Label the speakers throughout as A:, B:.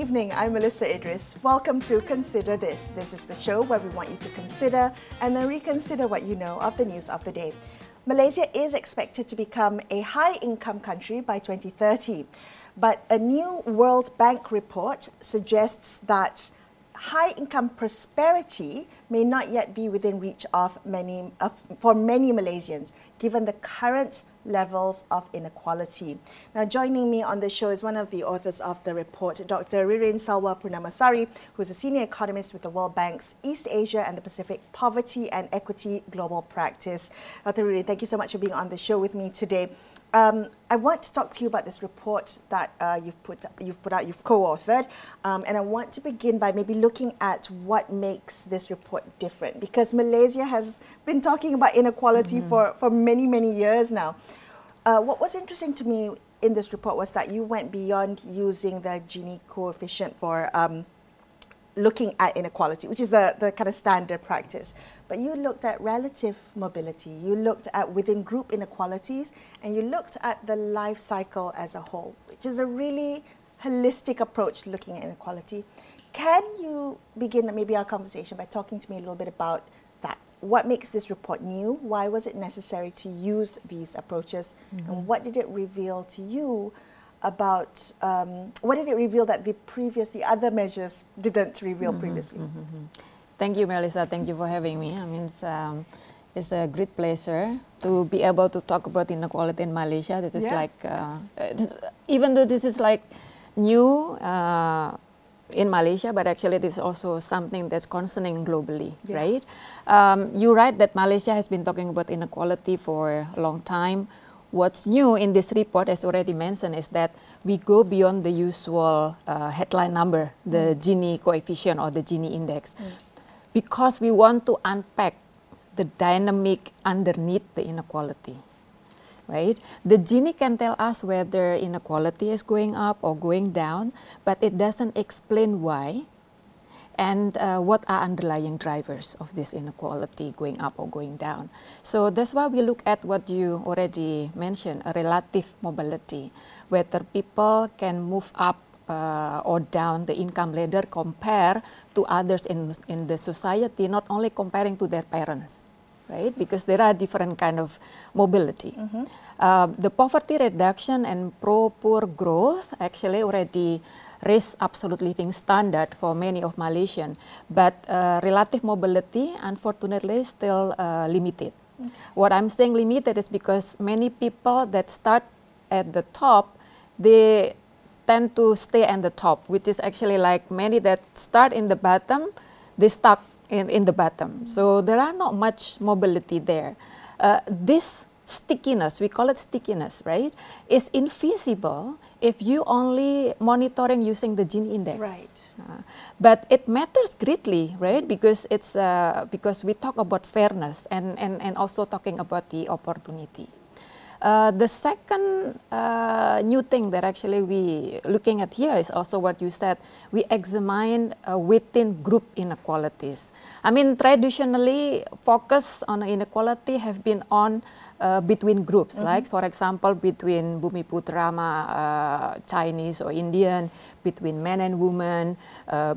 A: evening, I'm Melisa Idris. Welcome to Consider This. This is the show where we want you to consider and then reconsider what you know of the news of the day. Malaysia is expected to become a high-income country by 2030, but a new World Bank report suggests that high-income prosperity may not yet be within reach of for many Malaysians, given the current levels of inequality. Now, joining me on the show is one of the authors of the report, Dr Ririn Salwa Purnamasari, who is a senior economist with the World Bank's East Asia and the Pacific Poverty and Equity Global Practice. Dr Ririn, thank you so much for being on the show with me today. I want to talk to you about this report that you've co-authored, and I want to begin by maybe looking at what makes this report different, because Malaysia has been talking about inequality for many, many years now. What was interesting to me in this report was that you went beyond using the Gini coefficient for looking at inequality, which is the kind of standard practice. But you looked at relative mobility, you looked at within group inequalities, and you looked at the life cycle as a whole, which is a really holistic approach to looking at inequality. Can you begin maybe our conversation by talking to me a little bit about that? What makes this report new? Why was it necessary to use these approaches? And what did it reveal to you about, what did it reveal that the other measures didn't reveal previously?
B: Thank you, Melisa. Thank you for having me. I mean, it's a great pleasure to be able to talk about inequality in Malaysia. This is like, even though this is like new in Malaysia, but actually this is also something that's concerning globally, right? You're right that Malaysia has been talking about inequality for a long time. What's new in this report, as already mentioned, is that we go beyond the usual headline number, the Gini coefficient or the Gini index, because we want to unpack the dynamic underneath the inequality, right? The Gini can tell us whether inequality is going up or going down, but it doesn't explain why and what are underlying drivers of this inequality going up or going down. So that's why we look at what you already mentioned, a relative mobility, whether people can move up or down the income ladder compared to others in the society, not only comparing to their parents, right? Because there are different kind of mobility. The poverty reduction and pro-poor growth actually already raise absolute living standard for many of Malaysians, but relative mobility, unfortunately, is still limited. What I'm saying limited is because many people that start at the top, they tend to stay at the top, which is actually like many that start in the bottom, they stuck in the bottom. So there are not much mobility there. This stickiness, we call it stickiness, right, is invisible if you only monitoring using the Gini index.
A: Right.
B: But it matters greatly, right, because it's because we talk about fairness and also talking about the opportunity. The second new thing that actually we looking at here is also what you said. We examine within group inequalities. I mean, traditionally, focus on inequality have been on between groups, like for example, between Bumiputra Chinese or Indian, between men and women,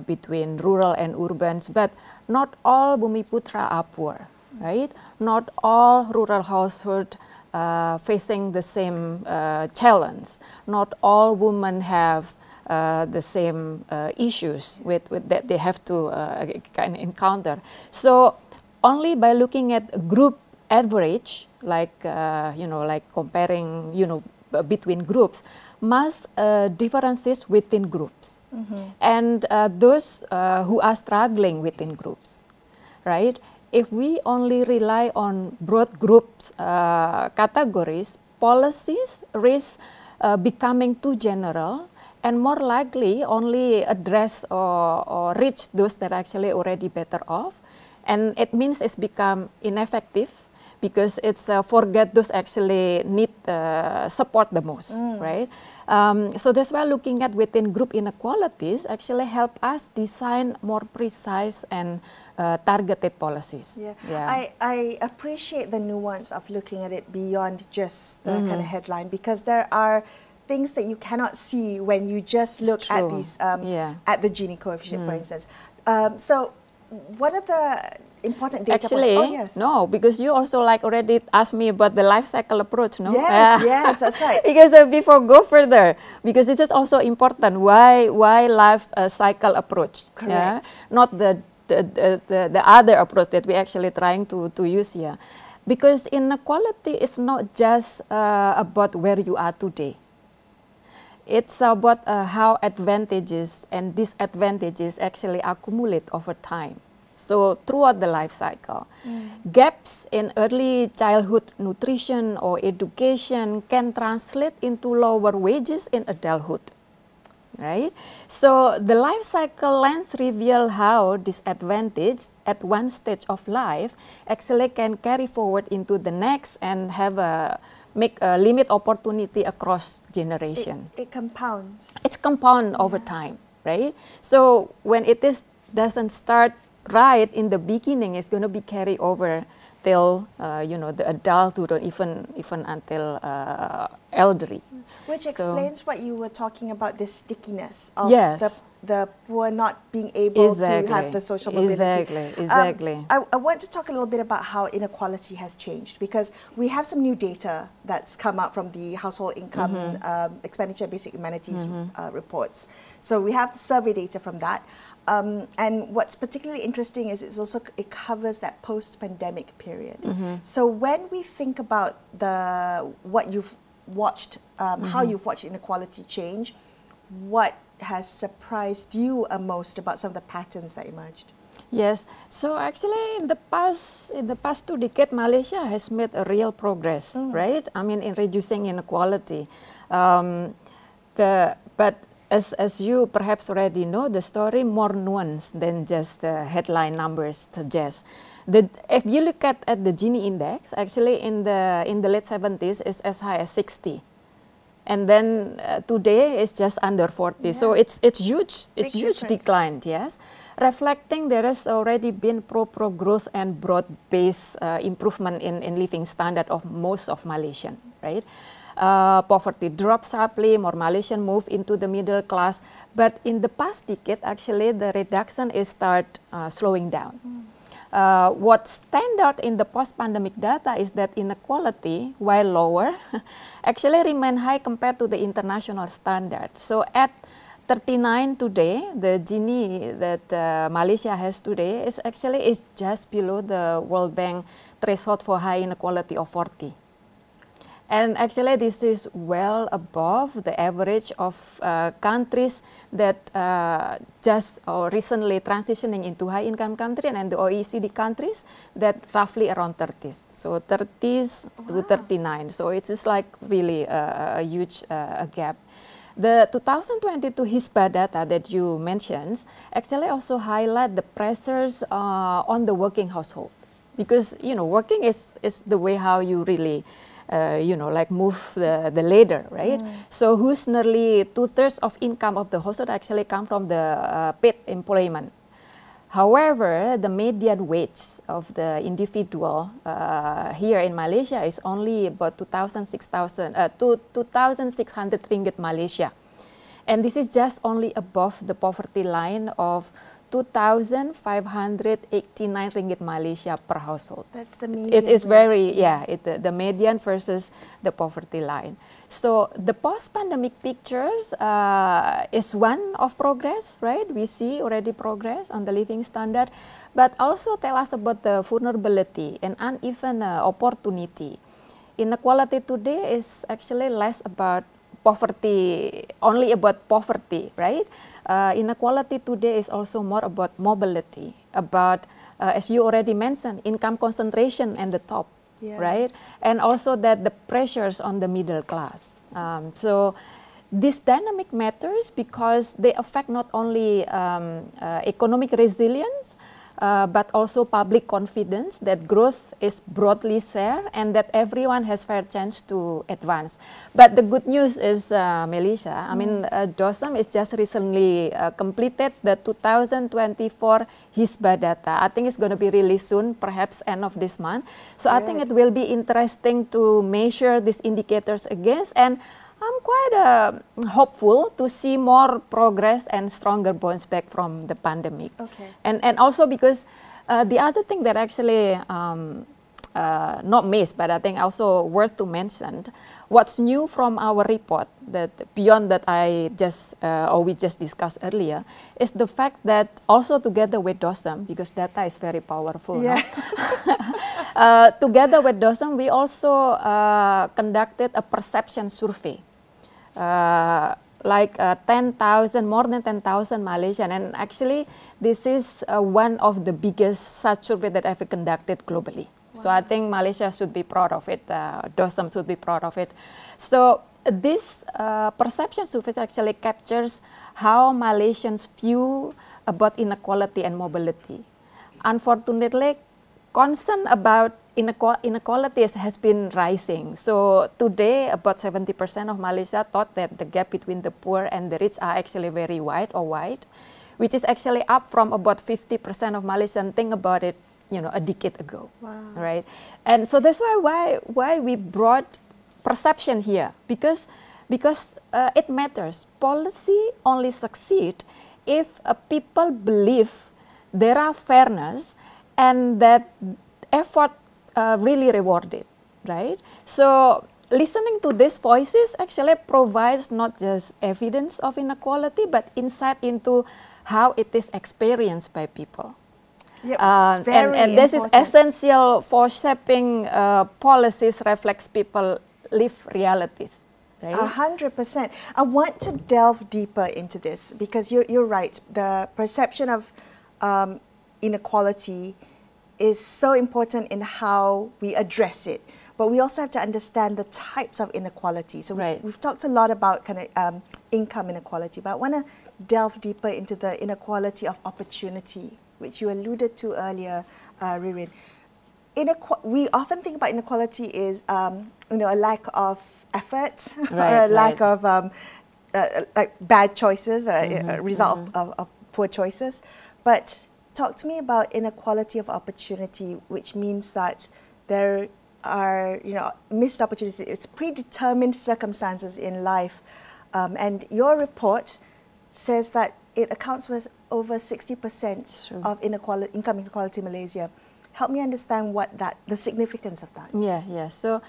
B: between rural and urban. But not all Bumiputra are poor, right? Not all rural households facing the same challenge. Not all women have the same issues that they have to encounter. So only by looking at group average, like like comparing between groups, must differences within groups, and those who are struggling within groups, right? If we only rely on broad groups categories, policies risk becoming too general and more likely only address or reach those that are actually already better off. And it means it's become ineffective because it's forget those actually need support the most, right? So that's why looking at within group inequalities actually help us design more precise and targeted policies.
A: I appreciate the nuance of looking at it beyond just the kind of headline, because there are things that you cannot see when you just look at these at the Gini coefficient, for instance. So, what are the important data
B: Actually,
A: points? Oh, yes.
B: No, because you also like already asked me about the life cycle approach, no?
A: Yes, yes, that's right.
B: Because before go further, because this is also important. Why life cycle approach?
A: Correct.
B: Yeah? Not the other approach that we're actually trying to use here. Because inequality is not just about where you are today. It's about how advantages and disadvantages actually accumulate over time. So throughout the life cycle, gaps in early childhood nutrition or education can translate into lower wages in adulthood, right? So the life cycle lens reveal how disadvantage at one stage of life actually can carry forward into the next and have make a limit opportunity across generation.
A: It compounds.
B: It's compound over time, right? So when it doesn't start right in the beginning, it's going to be carried over till the adulthood or even until elderly.
A: Which explains what you were talking about, the stickiness of the poor not being able to have the social mobility.
B: Exactly.
A: I want to talk a little bit about how inequality has changed, because we have some new data that's come out from the household income expenditure basic humanities reports. So we have the survey data from that. And what's particularly interesting is it covers that post-pandemic period. So when we think about what you've watched, how you've watched inequality change, what has surprised you most about some of the patterns that emerged?
B: Yes, so actually in the past 2 decades, Malaysia has made a real progress, right? I mean, in reducing inequality. But as you perhaps already know, the story more nuanced than just the headline numbers suggest. If you look at the Gini index, actually in the late 70s is as high as 60, and then today it's just under 40. So it's huge. It's huge decline. Yes, reflecting there has already been pro growth and broad-based improvement in living standard of most of Malaysian, right? Poverty dropped sharply, more Malaysian move into the middle class. But in the past decade, actually, the reduction is slowing down. What stands out in the post-pandemic data is that inequality, while lower, actually remain high compared to the international standard. So at 39 today, the Gini that Malaysia has today is just below the World Bank threshold for high inequality of 40. And actually, this is well above the average of countries that just recently transitioning into high-income country and the OECD countries that roughly around 30s. So 30s to 39. So it is like really a huge gap. The 2022 HISBA data that you mentioned actually also highlight the pressures on the working household, because working is the way how you really move the ladder, right? So who's nearly 2/3 of income of the household actually come from the paid employment. However, the median wage of the individual here in Malaysia is only about 2,600 ringgit Malaysia. And this is just only above the poverty line of 2,589 ringgit Malaysia per household.
A: That's the median.
B: It is very, the median versus the poverty line. So the post-pandemic pictures is one of progress, right? We see already progress on the living standard, but also tell us about the vulnerability and uneven opportunity. Inequality today is actually less about poverty, only about poverty, right? Inequality today is also more about mobility, about, as you already mentioned, income concentration at the top, right? And also that the pressures on the middle class. So this dynamic matters because they affect not only economic resilience, but also public confidence that growth is broadly shared and that everyone has fair chance to advance. But the good news is, Melisa, I mean, DOSM is just recently completed the 2024 HISBA data. I think it's going to be released soon, perhaps end of this month. So I think it will be interesting to measure these indicators against, and I'm quite hopeful to see more progress and stronger bounce back from the pandemic.
A: Okay.
B: And also because the other thing that actually not missed, but I think also worth to mention, what's new from our report that beyond that I just or we just discussed earlier is the fact that also together with DOSM, because data is very powerful.
A: Yeah.
B: No? Together with DOSM, we also conducted a perception survey. Like 10,000, more than 10,000 Malaysian, and actually this is one of the biggest such survey that I've conducted globally. Wow. So I think Malaysia should be proud of it, DOSM should be proud of it. So this perception survey actually captures how Malaysians view about inequality and mobility. Unfortunately, concern about inequalities has been rising. So today, about 70% of Malaysia thought that the gap between the poor and the rich are actually very wide, which is actually up from about 50% of Malaysians think about it, a decade ago.
A: Wow.
B: Right? And so that's why we brought perception here, because it matters. Policy only succeed if people believe there are fairness and that effort really rewarded, right? So listening to these voices actually provides not just evidence of inequality, but insight into how it is experienced by people.
A: Yep,
B: and this is essential for shaping policies reflects people live realities. Right?
A: 100%. I want to delve deeper into this because you're right. The perception of inequality is so important in how we address it. But we also have to understand the types of inequality. So we've talked a lot about kind of income inequality, but I want to delve deeper into the inequality of opportunity, which you alluded to earlier, Ririn. We often think about inequality is, a lack of effort or a lack of like bad choices, or a result of poor choices. But talk to me about inequality of opportunity, which means that there are, missed opportunities. It's predetermined circumstances in life. And your report says that it accounts for over 60% of income inequality in Malaysia. Help me understand the significance of that.
B: Yeah. So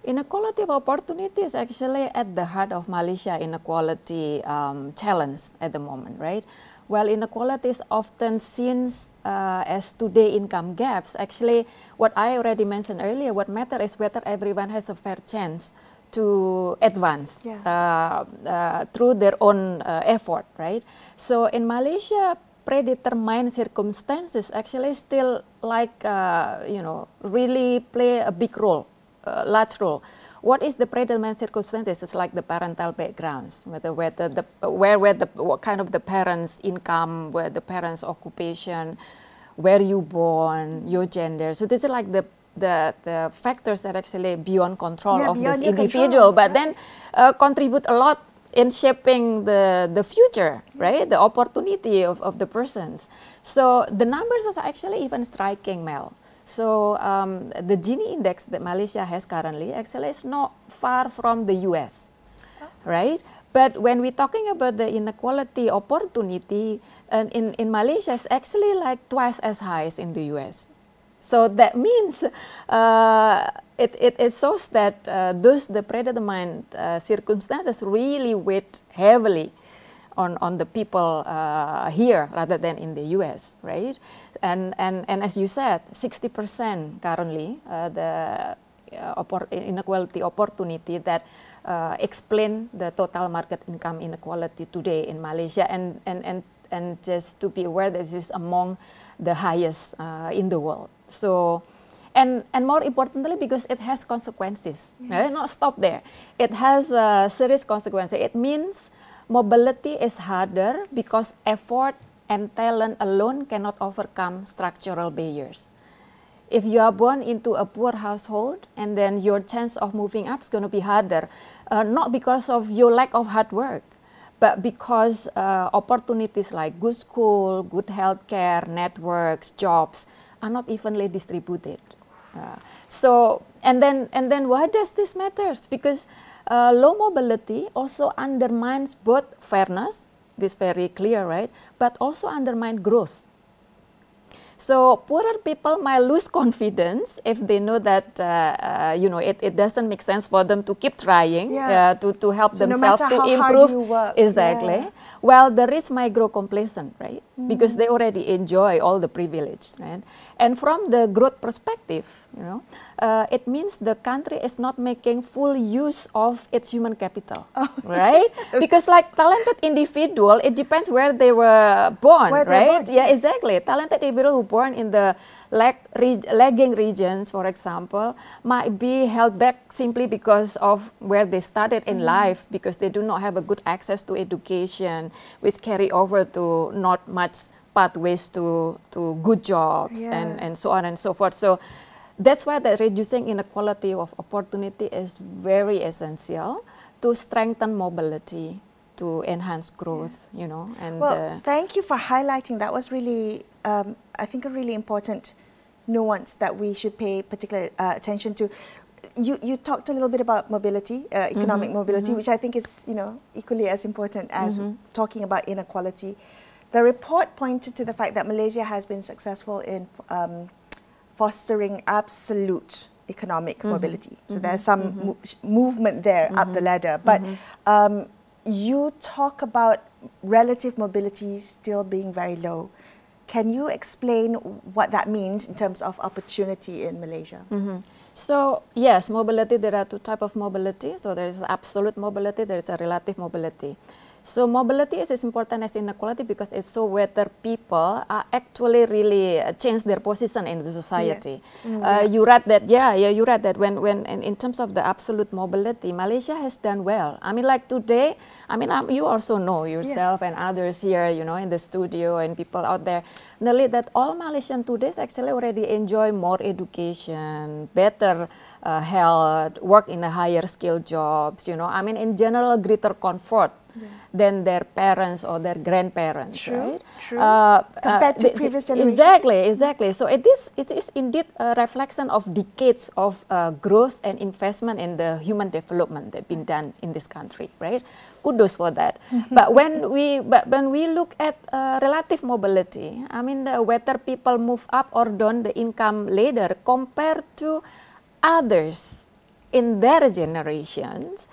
B: inequality of opportunity is actually at the heart of Malaysia inequality challenge at the moment, right? While inequality is often seen as today income gaps, actually what I already mentioned earlier, what matters is whether everyone has a fair chance to advance through their own effort, right? So in Malaysia, predetermined circumstances actually still really play a big role, large role. What is the predetermined circumstances? It's like the parental backgrounds, what kind of the parents' income, where the parents' occupation, where you born, your gender. So this is like the factors that actually beyond control of this individual, but then contribute a lot in shaping the future, right? The opportunity of the persons. So the numbers are actually even striking, Mel. So the Gini index that Malaysia has currently actually is not far from the US, right? But when we're talking about the inequality opportunity, in Malaysia, it's actually like twice as high as in the US. So that means it shows that the predetermined circumstances really weigh heavily on the people here rather than in the US, right? And as you said, 60% currently the inequality opportunity that explain the total market income inequality today in Malaysia, and just to be aware that this is among the highest in the world. So, and more importantly, because it has consequences, right? Not stop there. It has serious consequences. It means mobility is harder because effort and talent alone cannot overcome structural barriers. If you are born into a poor household, and then your chance of moving up is going to be harder, not because of your lack of hard work, but because opportunities like good school, good healthcare, networks, jobs are not evenly distributed. So, and then why does this matter? Because low mobility also undermines both fairness, this is very clear, right? But also undermine growth. So poorer people might lose confidence if they know that you know, it doesn't make sense for them to keep trying to help themselves to improve. Exactly. Well, the rich might grow complacent, right? Because they already enjoy all the privilege, right? And from the growth perspective, you know, it means the country is not making full use of its human capital, right? Because like talented individual, it depends where they were born, right? Yeah, exactly. Talented individual who born in the lagging regions, for example, might be held back simply because of where they started in life, because they do not have a good access to education, which carry over to not much pathways to good jobs and so on and so forth. So that's why the reducing inequality of opportunity is very essential to strengthen mobility, to enhance growth, you know. And
A: well, thank you for highlighting. That was really, I think, a really important nuance that we should pay particular attention to. You talked a little bit about mobility, economic mobility, which I think is, you know, equally as important as talking about inequality. The report pointed to the fact that Malaysia has been successful in fostering absolute economic mobility. So there's some movement there up the ladder. But you talk about relative mobility still being very low. Can you explain what that means in terms of opportunity in Malaysia?
B: So yes, mobility, there are two types of mobility. So there is absolute mobility, there is a relative mobility. So mobility is as important as inequality because it's so whether people are actually really change their position in the society. You read that, you read that when in terms of the absolute mobility, Malaysia has done well. I mean, like today, I mean, you also know yourself and others here, you know, in the studio and people out there, nearly that all Malaysians today actually already enjoy more education, better health, work in a higher skill jobs, you know, I mean, in general, greater comfort than their parents or their grandparents, right?
A: Compared to previous generations.
B: Exactly. So it is indeed a reflection of decades of growth and investment in the human development that been done in this country, right? Kudos for that. But when we look at relative mobility, I mean, whether people move up or down the income ladder compared to others in their generations,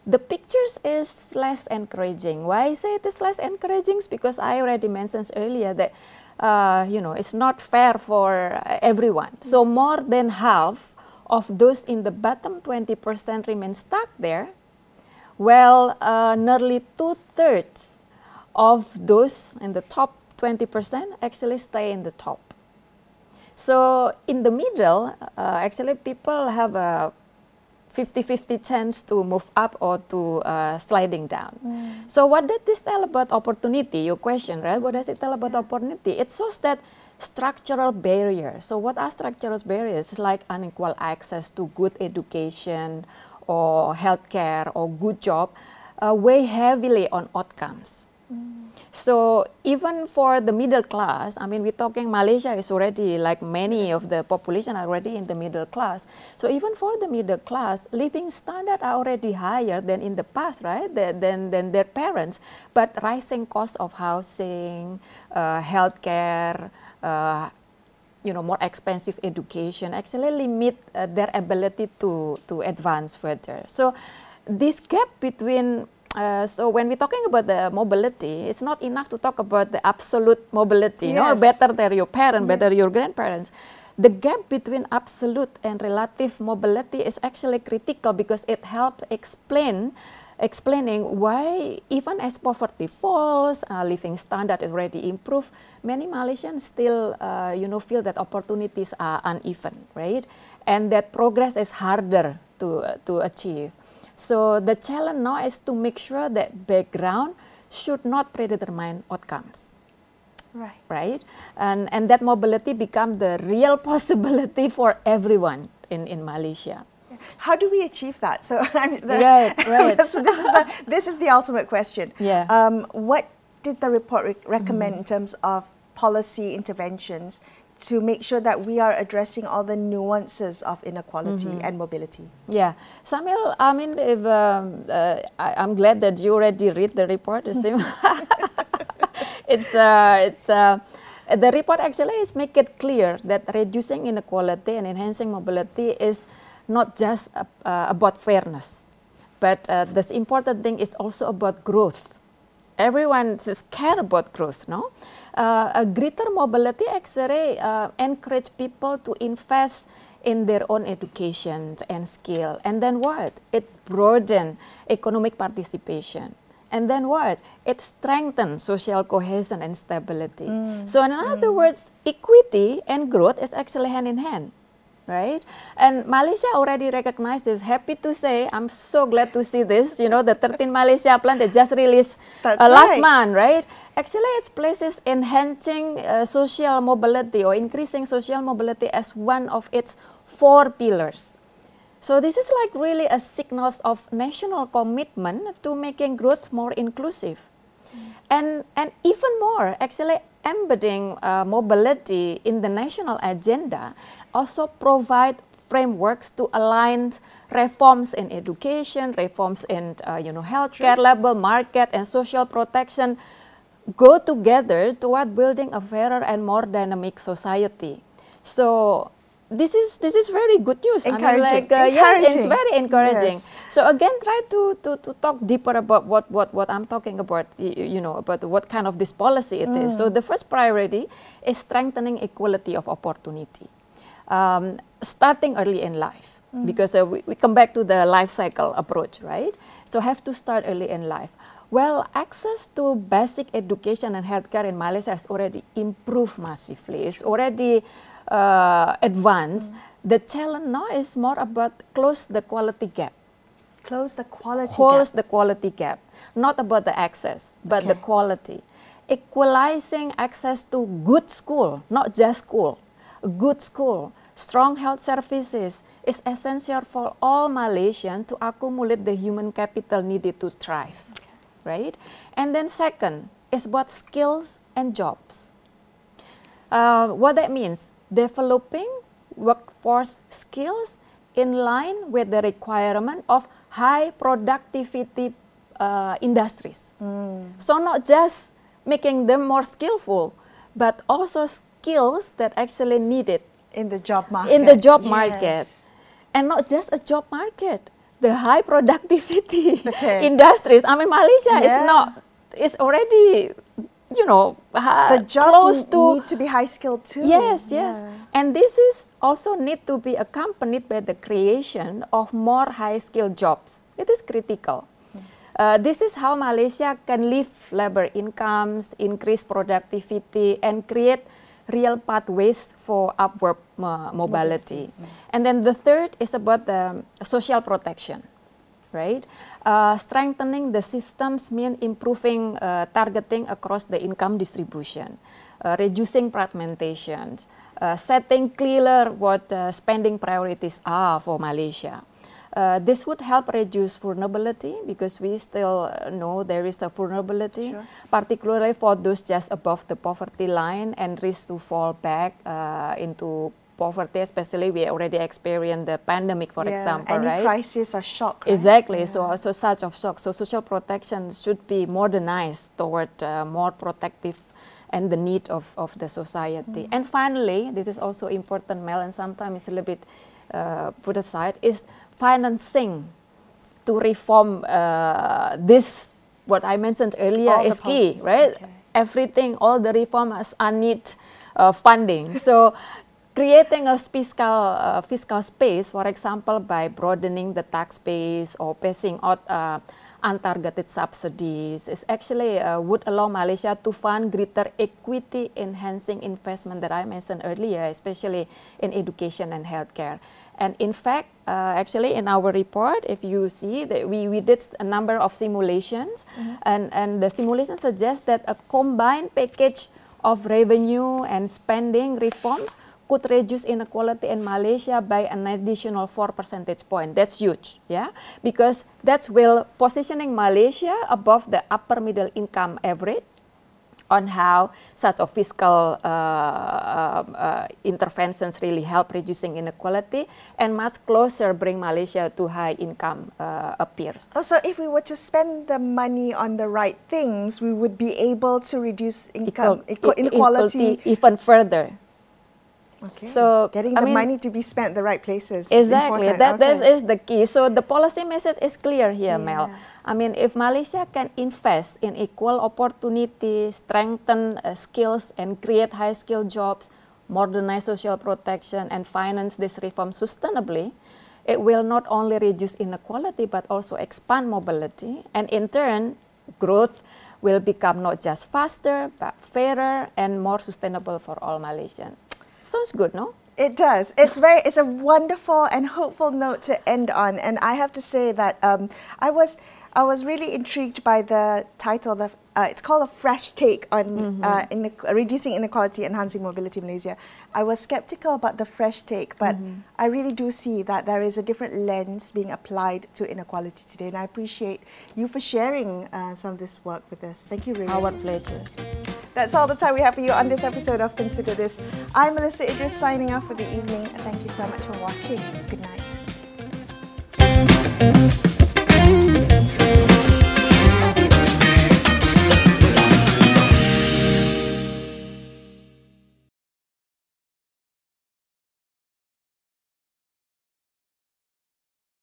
B: the pictures is less encouraging. Why I say it is less encouraging? Because I already mentioned earlier that you know, it's not fair for everyone. So more than half of those in the bottom 20% remain stuck there, while nearly 2/3 of those in the top 20% actually stay in the top. So in the middle, actually people have a 50-50 chance to move up or to sliding down. So what does this tell about opportunity? Your question, right? What does it tell about opportunity? It shows that structural barriers. So what are structural barriers? Like unequal access to good education or healthcare or good job weigh heavily on outcomes. So even for the middle class, I mean, we're talking Malaysia is already like many of the population are already in the middle class. So even for the middle class, living standards are already higher than in the past, right? Than their parents. But rising cost of housing, healthcare, you know, more expensive education actually limit their ability to advance further. So this gap between so when we're talking about the mobility, it's not enough to talk about the absolute mobility, you know, better than your parents, better your grandparents. The gap between absolute and relative mobility is actually critical because it helps explaining why even as poverty falls, living standard is already improved, many Malaysians still, you know, feel that opportunities are uneven, right? And that progress is harder to achieve. So the challenge now is to make sure that background should not predetermine outcomes. Right? And that mobility become the real possibility for everyone in Malaysia.
A: How do we achieve that? So, so this is the ultimate question. What did the report recommend in terms of policy interventions to make sure that we are addressing all the nuances of inequality and mobility?
B: Yeah, Samuel, I mean, if, I'm glad that you already read the report. The report actually is make it clear that reducing inequality and enhancing mobility is not just about fairness, but the important thing is also about growth. Everyone is care about growth, no? A greater mobility actually encourage people to invest in their own education and skill. And then what? It broaden economic participation. And then what? It strengthens social cohesion and stability. So in other words, equity and growth is actually hand in hand, right? And Malaysia already recognized this. Happy to say, I'm so glad to see this. You know, the 13 Malaysia plan that just released last month, right? Actually, it places enhancing social mobility or increasing social mobility as one of its 4 pillars. So this is like really a signal of national commitment to making growth more inclusive. And even more, actually embedding mobility in the national agenda also provide frameworks to align reforms in education, reforms in healthcare, labor market, and social protection go together toward building a fairer and more dynamic society. So this is very good news.
A: Encouraging.
B: I mean, like, yes, it's very encouraging. Yes. So again, try to talk deeper about what I'm talking about, about what kind of this policy it is. So the first priority is strengthening equality of opportunity, starting early in life, because we come back to the life cycle approach, right? So have to start early in life. Well, access to basic education and healthcare in Malaysia has already improved massively. It's already advanced. The challenge now is more about close the quality gap.
A: Close the quality gap.
B: Close the quality gap. Not about the access, but the quality. Equalizing access to good school, not just school, good school, strong health services is essential for all Malaysians to accumulate the human capital needed to thrive, right? And then second is about skills and jobs. What that means? Developing workforce skills in line with the requirement of high productivity industries. So not just making them more skillful, but also skills that actually needed
A: in the job market.
B: In the job market. And not just a job market, the high productivity industries. I mean, Malaysia is already,
A: the jobs need to be high skilled too.
B: Yes. And this is also need to be accompanied by the creation of more high skilled jobs. It is critical. This is how Malaysia can lift labor incomes, increase productivity, and create real pathways for upward mobility. And then the third is about the social protection, right? Strengthening the systems means improving targeting across the income distribution, reducing fragmentation, setting clearer what spending priorities are for Malaysia. This would help reduce vulnerability, because we still know there is a vulnerability, particularly for those just above the poverty line and risk to fall back into poverty, especially we already experienced the pandemic, for example,
A: any
B: right?
A: crisis or shock. Right?
B: Exactly, so such of shock. So social protection should be modernized toward more protective and the need of the society. And finally, this is also important, Mel, and sometimes it's a little bit put aside, is financing to reform this, what I mentioned earlier, is key, right? Everything, all the reforms need funding. So creating a fiscal space, for example, by broadening the tax base or passing out untargeted subsidies, is actually would allow Malaysia to fund greater equity enhancing investment that I mentioned earlier, especially in education and healthcare. And in fact, actually in our report, if you see that we did a number of simulations, and the simulation suggests that a combined package of revenue and spending reforms could reduce inequality in Malaysia by an additional 4 percentage points. That's huge, because that's positioning Malaysia above the upper middle income average on how such a fiscal interventions really help reducing inequality and much closer bring Malaysia to high income peers.
A: Also, if we were to spend the money on the right things, we would be able to reduce inequality
B: even further.
A: Okay.
B: So
A: getting the money to be spent the right places.
B: Exactly,
A: is
B: that is the key. So the policy message is clear here, Mel. I mean, if Malaysia can invest in equal opportunity, strengthen skills and create high-skilled jobs, modernize social protection and finance this reform sustainably, it will not only reduce inequality but also expand mobility, and in turn, growth will become not just faster but fairer and more sustainable for all Malaysians. Sounds good, no?
A: It does. It's a wonderful and hopeful note to end on. And I have to say that I was really intrigued by the title. It's called A Fresh Take on Reducing Inequality, Enhancing Mobility in Malaysia. I was skeptical about the fresh take, but I really do see that there is a different lens being applied to inequality today. And I appreciate you for sharing some of this work with us. Thank you, Ririn.
B: Our pleasure.
A: That's all the time we have for you on this episode of Consider This. I'm Melisa Idris signing off for the evening. Thank you so much for watching. Good night.